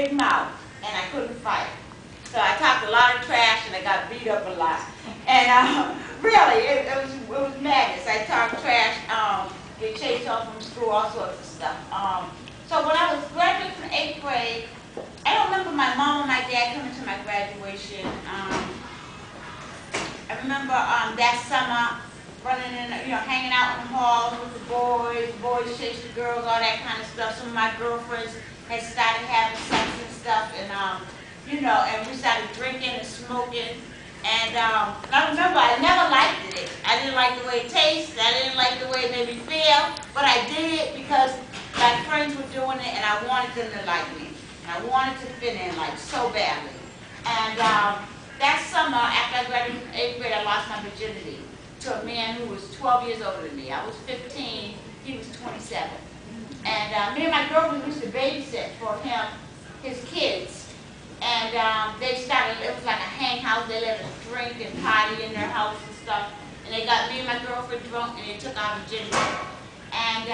big mouth, and I couldn't fight. So I talked a lot of trash, and I got beat up a lot. And really, it was madness. I talked trash, get chased off from school, all sorts of stuff. So when I was graduating from 8th grade, I don't remember my mom and my dad coming to my graduation. I remember that summer running in, hanging out in the halls with the boys chase the girls, all that kind of stuff. Some of my girlfriends had started having sex and stuff, and and we started drinking and smoking. And I remember I never liked it. I didn't like the way it tasted. I didn't like the way it made me feel, but I did it because my friends were doing it, and I wanted them to like me. And I wanted to fit in like so badly. And that summer, after I graduated from 8th grade, I lost my virginity to a man who was 12 years older than me. I was 15, he was 27. And me and my girlfriend used to babysit for him, his kids. And they started, it was like a hang house. They let us drink and party in their house and stuff. And they got me and my girlfriend drunk, and they took our virginity. And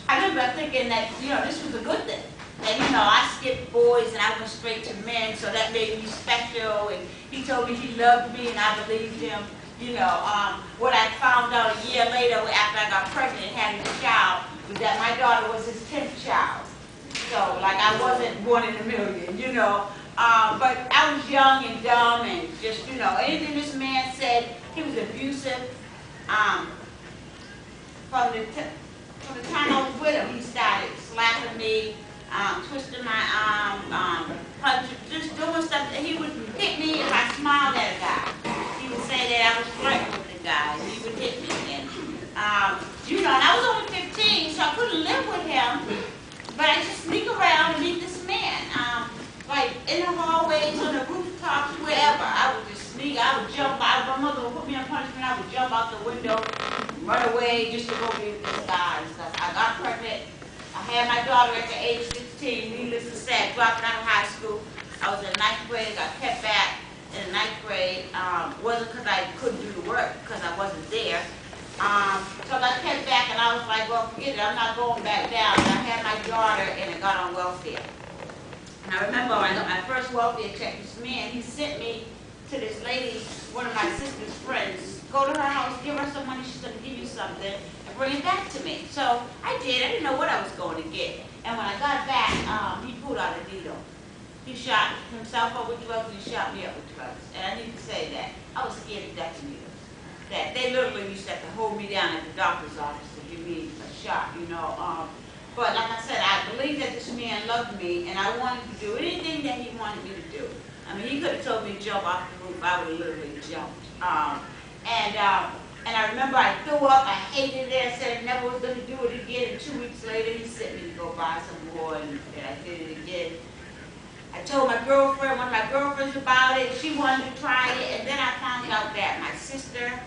I remember thinking that, this was a good thing. That, I skipped boys and I went straight to men, so that made me special. And he told me he loved me, and I believed him. What I found out a year later after I got pregnant and had a child was that my daughter was his 10th child. So, like, I wasn't one in a million, but I was young and dumb and just, anything this man said, he was abusive. From the time I was with him, he started slapping me, twisting my arm, punching, just doing stuff. He would hit me if I smiled at a guy. He would say that I was flirting with the guy, and he would hit me. And, and I was only 15, so I couldn't live with him. But I just sneak around and meet this man, like in the hallways, on the rooftops, wherever. I would just sneak. I would jump out. My mother would put me on punishment. I would jump out the window, run away just to go be with this guy and stuff. I got pregnant. I had my daughter at the age of 16. Needless to say, dropped out of high school. I was in 9th grade. Got kept back in the 9th grade. Wasn't because I couldn't do the work, because I wasn't there. So I got kept back, and I was like, well, forget it, I'm not going back down. And I had my daughter, and I got on welfare. And I remember when I got my first welfare check, this man, he sent me to this lady, one of my sister's friends. Go to her house, give her some money, she's going to give you something, and bring it back to me. So I did. I didn't know what I was going to get. And when I got back, he pulled out a needle. He shot himself up with drugs, and he shot me up with drugs. And I need to say that I was scared to death of needles. That they literally used to have to hold me down at the doctor's office to give me a shot, But like I said, I believed that this man loved me, and I wanted to do anything that he wanted me to do. I mean, he could have told me to jump off the roof. I would have literally jumped. And I remember I threw up. I hated it. I said I never was going to do it again. And 2 weeks later, he sent me to go buy some more, and I did it again. I told my girlfriend, one of my girlfriends about it. She wanted to try it, and then I found out that my sister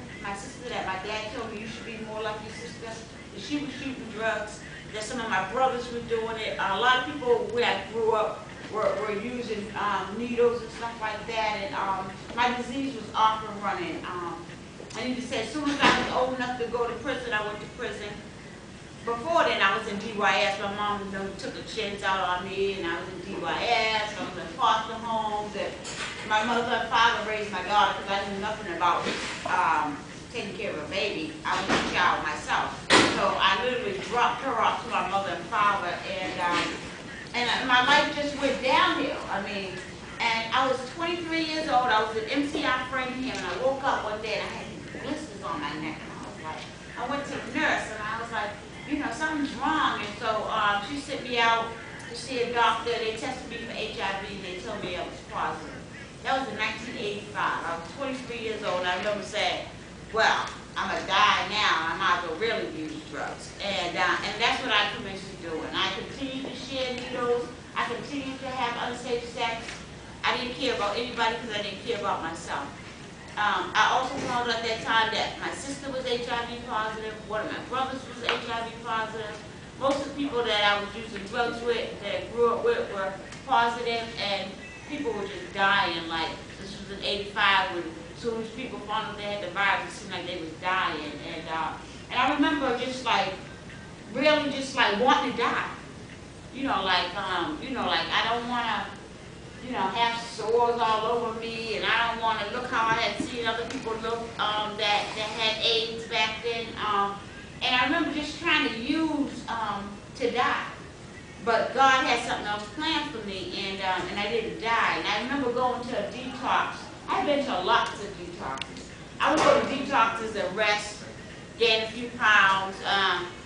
that my dad told me, you should be more like your sister, that she was shooting drugs, that some of my brothers were doing it. A lot of people where I grew up were using needles and stuff like that, and my disease was off and running. I need to say, as soon as I was old enough to go to prison, I went to prison. Before then, I was in DYS. My mom took the chins out on me, and I was in DYS. I was in foster homes. And my mother and father raised my daughter because I knew nothing about taking care of a baby. I was a child myself. And so I literally dropped her off to my mother and father, and my life just went downhill. I mean, and I was 23 years old. I was at MCI Framingham, and I woke up one day, and I had these blisters on my neck. And I was like, I went to the nurse, and I was like, something's wrong. And so she sent me out to see a doctor. They tested me for HIV, and they told me I was positive. That was in 1985. I was 23 years old, and I remember saying, well, I'm going to die now. I might as well really use drugs. And that's what I commenced to do. And I continued to share needles. I continued to have unsafe sex. I didn't care about anybody because I didn't care about myself. I also found out at that time that my sister was HIV positive. One of my brothers was HIV positive. Most of the people that I was using drugs with, that I grew up with, were positive, and people were just dying. Like, this was in 85 when as soon as people found out they had the virus, it seemed like they was dying. And I remember just like, really just like wanting to die. I don't you know, have sores all over me, and I don't want to look how I had seen other people look that had AIDS back then. And I remember just trying to use to die. But God had something else planned for me, and I didn't die. And I remember going to a detox. I've been to lots of detoxes. I would go to detoxes and rest, gain a few pounds,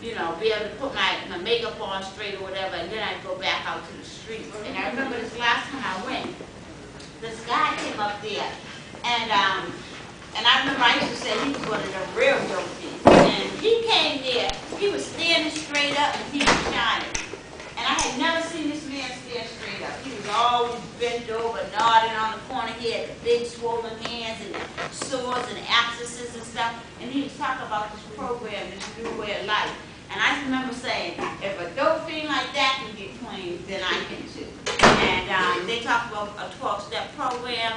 you know, be able to put my makeup on straight or whatever, and then I'd go back out to the streets. And I remember this last time I went, this guy came up there, and I remember I used to say he was one of the real dopey. And he came there, he was standing straight up, and he was shining. And I had never seen this man stand straight up. He was always bent over, nodding on the corner. He had the big swollen hands and sores and abscesses and stuff. And he was talking about this program, this new way of life. And I remember saying, if a dope fiend like that can get clean, then I can too. And they talked about a 12-step program